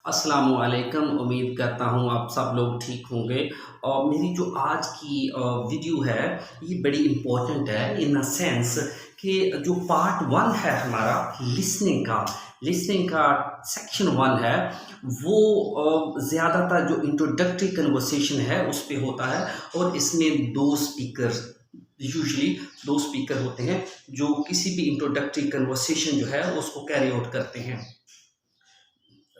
अस्सलामुअलैकुम। उम्मीद करता हूँ आप सब लोग ठीक होंगे। और मेरी जो आज की वीडियो है ये बड़ी इम्पोर्टेंट है इन अ सेंस कि जो पार्ट वन है हमारा लिसनिंग का सेक्शन वन है वो ज़्यादातर जो इंट्रोडक्टरी कन्वर्सेशन है उस पे होता है। और इसमें यूजुअली दो स्पीकर होते हैं जो किसी भी इंट्रोडक्टरी कन्वर्सेशन जो है उसको कैरी आउट करते हैं।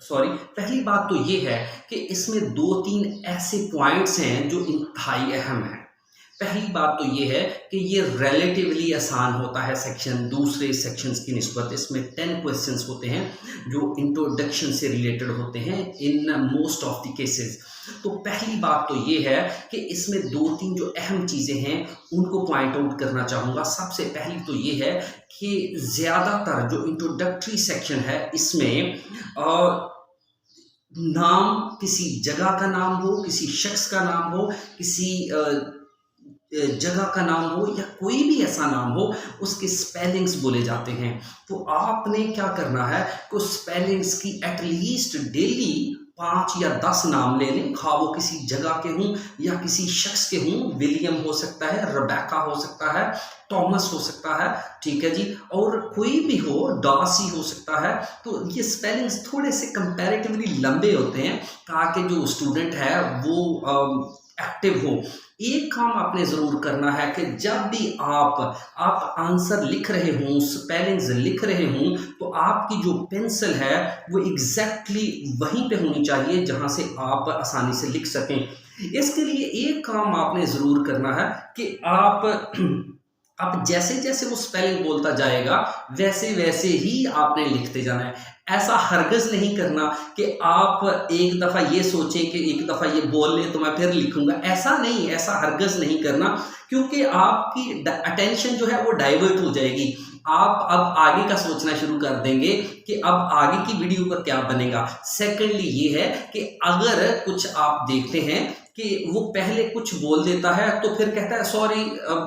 पहली बात तो ये है कि इसमें दो तीन ऐसे पॉइंट्स हैं जो इंतहाई अहम हैं। पहली बात तो ये है कि ये रिलेटिवली आसान होता है सेक्शन दूसरे सेक्शंस की निस्बत। इसमें 10 क्वेश्चंस होते हैं जो इंट्रोडक्शन से रिलेटेड होते हैं in most of the cases. तो पहली बात तो ये है कि इसमें दो तीन जो अहम चीज़ें हैं उनको पॉइंट आउट करना चाहूँगा। सबसे पहली तो ये है कि ज़्यादातर जो इंट्रोडक्टरी सेक्शन है इसमें नाम किसी जगह का नाम हो, किसी शख्स का नाम हो, किसी जगह का नाम हो या कोई भी ऐसा नाम हो, उसके स्पेलिंग्स बोले जाते हैं। तो आपने क्या करना है कि स्पेलिंग्स की एटलीस्ट डेली 5 या 10 नाम ले लें, खा वो किसी जगह के हों या किसी शख्स के हों। विलियम हो सकता है, रबैका हो सकता है, थॉमस हो सकता है, ठीक है जी, और कोई भी हो, डार्सी हो सकता है। तो ये स्पेलिंग्स थोड़े से कंपैरेटिवली लंबे होते हैं ताकि जो स्टूडेंट है वो एक्टिव हो। एक काम आपने ज़रूर करना है कि जब भी आप आंसर लिख रहे हों, स्पेलिंग्स लिख रहे हों, तो आपकी जो पेंसिल है वो एग्जैक्टली वहीं पे होनी चाहिए जहां से आप आसानी से लिख सकें। इसके लिए एक काम आपने ज़रूर करना है कि आप जैसे जैसे वो स्पेलिंग बोलता जाएगा वैसे वैसे ही आपने लिखते जाना है। ऐसा हरगिज़ नहीं करना कि आप एक दफ़ा ये सोचें कि एक दफ़ा ये बोल लें तो मैं फिर लिखूंगा। ऐसा नहीं, ऐसा हरगिज़ नहीं करना, क्योंकि आपकी अटेंशन जो है वो डाइवर्ट हो जाएगी। आप अब आगे का सोचना शुरू कर देंगे कि अब आगे की वीडियो का क्या बनेगा। सेकेंडली ये है कि अगर कुछ आप देखते हैं कि वो पहले कुछ बोल देता है तो फिर कहता है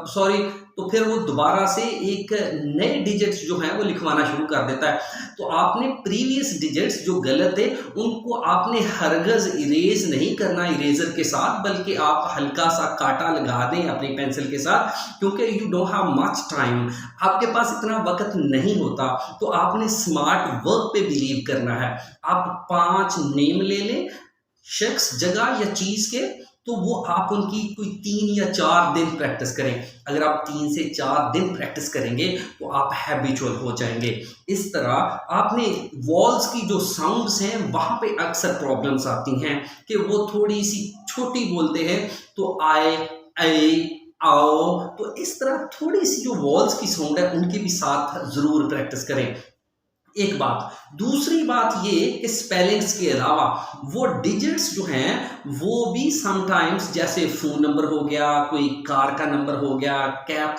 सॉरी, तो फिर वो दोबारा से एक नए डिजिट्स जो हैं वो लिखवाना शुरू कर देता है। तो आपने प्रीवियस डिजिट्स जो गलत है उनको आपने हरगज इरेज नहीं करना इरेजर के साथ, बल्कि आप हल्का सा कांटा लगा दें अपनी पेंसिल के साथ, क्योंकि you don't have much time, आपके पास इतना वक्त नहीं होता। तो आपने स्मार्ट वर्क पे बिलीव करना है। आप 5 नेम ले लें, शख्स, जगह या चीज के, तो वो आप उनकी कोई 3 या 4 दिन प्रैक्टिस करें। अगर आप 3 से 4 दिन प्रैक्टिस करेंगे तो आप हैबिचुअल हो जाएंगे। इस तरह आपने वॉल्स की जो साउंड्स हैं वहां पे अक्सर प्रॉब्लम्स आती हैं कि वो थोड़ी सी छोटी बोलते हैं, तो आए, आओ, तो इस तरह थोड़ी सी जो वॉल्स की साउंड है उनके भी साथ जरूर प्रैक्टिस करें। एक बात, दूसरी बात ये कि स्पेलिंग्स के अलावा वो डिजिट्स जो हैं वो भी समटाइम्स, जैसे फोन नंबर हो गया, कोई कार का नंबर हो गया, कैब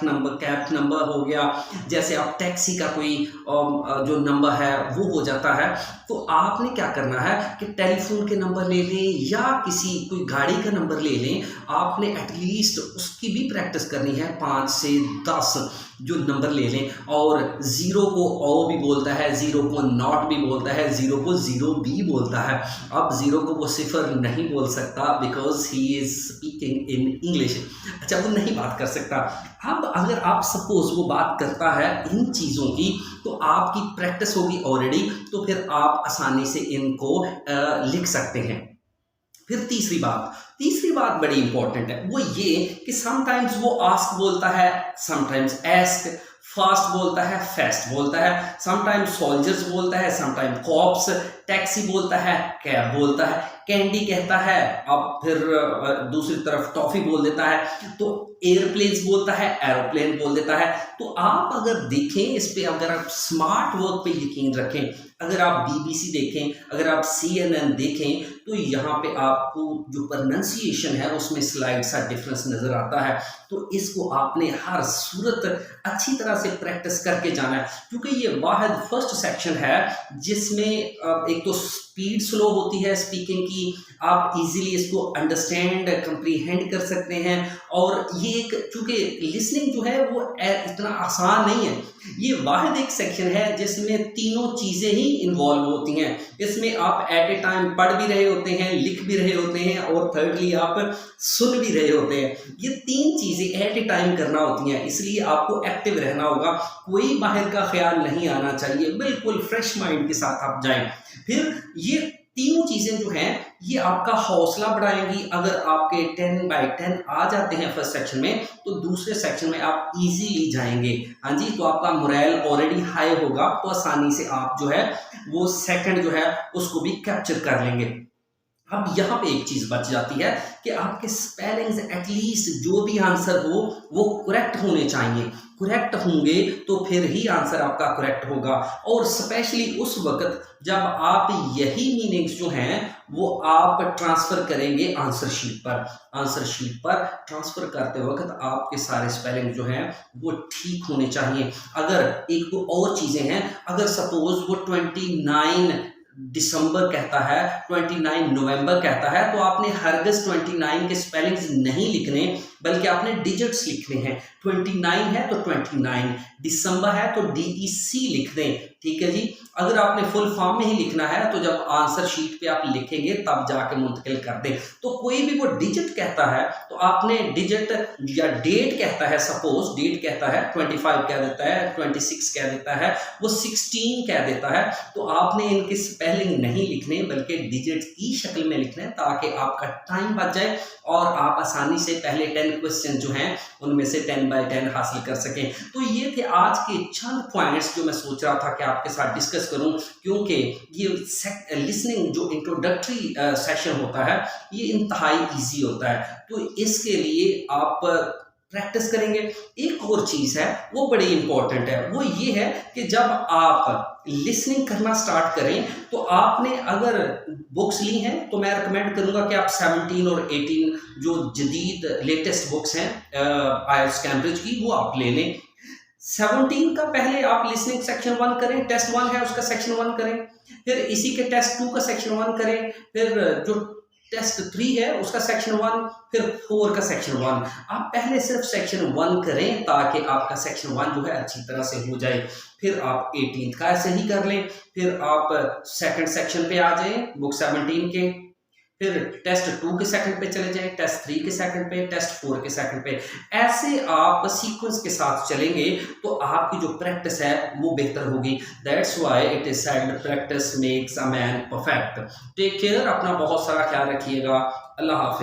नंबर हो गया, जैसे आप टैक्सी का कोई जो नंबर है वो हो जाता है। तो आपने क्या करना है कि टेलीफोन के नंबर ले लें या किसी कोई गाड़ी का नंबर ले लें। आपने एटलीस्ट उसकी भी प्रैक्टिस करनी है, 5 से 10 जो नंबर ले लें। और ज़ीरो को ओ भी बोलता है, ज़ीरो को नॉट भी बोलता है, ज़ीरो को ज़ीरो भी बोलता है। अब ज़ीरो को वो सिफर नहीं बोल सकता because he is speaking in English. अच्छा, वो नहीं बात कर सकता। अब अगर आप सपोज वो बात करता है इन चीज़ों की, तो आपकी प्रैक्टिस होगी ऑलरेडी, तो फिर आप आसानी से इनको लिख सकते हैं। फिर तीसरी बात बड़ी इंपॉर्टेंट है, वो ये कि समटाइम्स वो आस्क बोलता है, समटाइम्स एस्क, फास्ट बोलता है, फेस्ट बोलता है, समटाइम्स सोल्जर्स बोलता है, समटाइम्स कॉप्स, टैक्सी बोलता है, कैब बोलता है, कैंडी कहता है, अब फिर दूसरी तरफ टॉफी बोल देता है, तो एयरप्लेन्स बोलता है, एरोप्लेन बोल देता है। तो आप अगर देखें इस पे, अगर आप स्मार्ट वर्क पे यकीन रखें, अगर आप BBC देखें, अगर आप CNN देखें, तो यहाँ पे आपको जो प्रोनाउंसिएशन है उसमें स्लाइड सा डिफरेंस नजर आता है। तो इसको आपने हर सूरत अच्छी तरह से प्रैक्टिस करके जाना है, क्योंकि ये वाहिद फर्स्ट सेक्शन है जिसमें एक तो स्पीड स्लो होती है स्पीकिंग की, आप इजीली इसको अंडरस्टैंड कंप्रीहेंड कर सकते हैं। और ये एक, चूंकि लिसनिंग जो है वो इतना आसान नहीं है, ये वाहिद एक सेक्शन है जिसमें तीनों चीज़ें ही इन्वॉल्व होती हैं। इसमें आप एट ए टाइम पढ़ भी रहे होते हैं, लिख भी रहे होते हैं, और थर्डली आप सुन भी रहे होते हैं। ये तीन चीज़ें एट ए टाइम करना होती हैं, इसलिए आपको एक्टिव रहना होगा। कोई बाहर का ख्याल नहीं आना चाहिए, बिल्कुल फ्रेश माइंड के साथ आप जाएं। फिर ये तीनों चीज़ें जो हैं ये आपका हौसला बढ़ाएंगी। अगर आपके 10/10 आ जाते हैं फर्स्ट सेक्शन में, तो दूसरे सेक्शन में आप इजीली जाएंगे। हाँ जी, तो आपका मोरल ऑलरेडी हाई होगा, तो आसानी से आप जो है वो सेकंड जो है उसको भी कैप्चर कर लेंगे। अब यहाँ पे एक चीज बच जाती है कि आपके स्पेलिंग्स एटलीस्ट जो भी आंसर हो वो करेक्ट होने चाहिए। करेक्ट होंगे तो फिर ही आंसर आपका करेक्ट होगा, और स्पेशली उस वक्त जब आप यही मीनिंग्स जो हैं वो आप ट्रांसफर करेंगे आंसर शीट पर। आंसर शीट पर ट्रांसफर करते वक्त आपके सारे स्पेलिंग जो हैं वो ठीक होने चाहिए। अगर एक दो और चीजें हैं, अगर सपोज वो 29 दिसंबर कहता है, 29 नवंबर कहता है, तो आपने हरगिज 29 के स्पेलिंग्स नहीं लिखने, बल्कि आपने डिजिट्स लिखने हैं। 29 है तो 29, दिसंबर है तो DEC लिख दें, ठीक है जी। अगर आपने फुल फॉर्म में ही लिखना है तो जब आंसर शीट पे आप लिखेंगे तब जाके मुंतकिल कर दें। तो कोई भी वो डिजिट कहता है तो आपने डिजिट, या डेट कहता है, सपोज डेट कहता है 25 कह देता है, 26 कह देता है, वो 16 कह देता है, तो आपने इनके स्पेलिंग नहीं लिखने बल्कि डिजिट की शक्ल में लिखना है, ताकि आपका टाइम बच जाए और आप आसानी से पहले 10 क्वेश्चन जो हैं उनमें से 10/10 हासिल कर सकें। तो ये थे आज के चंद पॉइंट्स जो मैं सोच रहा था कि आपके साथ डिस्कस करूं, क्योंकि ये लिसनिंग जो इंट्रोडक्टरी सेशन होता है ये इंतहाई इजी होता है, तो इसके लिए आप प्रैक्टिस करेंगे। एक और चीज़ है वो बड़ी इंपॉर्टेंट है, वो ये है कि जब आप लिसनिंग करना स्टार्ट करें तो आपने अगर बुक्स ली हैं तो मैं रिकमेंड करूंगा कि आप 17 और 18 जो जदीद लेटेस्ट बुक्स हैं IELTS कैम्ब्रिज की, वो आप ले लें। 17 का पहले आप लिसनिंग सेक्शन 1 करें, टेस्ट 1 है उसका सेक्शन 1 करें, फिर इसी के टेस्ट 2 का सेक्शन 1 करें, फिर जो टेस्ट 3 है उसका सेक्शन 1, फिर 4 का सेक्शन 1। आप पहले सिर्फ सेक्शन 1 करें ताकि आपका सेक्शन 1 जो है अच्छी तरह से हो जाए। फिर आप 18 का ऐसे ही कर लें, फिर आप सेकंड सेक्शन पे आ जाएं बुक 17 के, फिर टेस्ट 2 के सेकंड पे चले जाएं, टेस्ट 3 के सेकंड पे, टेस्ट 4 के सेकंड पे। ऐसे आप सीक्वेंस के साथ चलेंगे तो आपकी जो प्रैक्टिस है वो बेहतर होगी। That's why it is said practice makes a man perfect. Take care, अपना बहुत सारा ख्याल रखिएगा। अल्लाह हाफिज।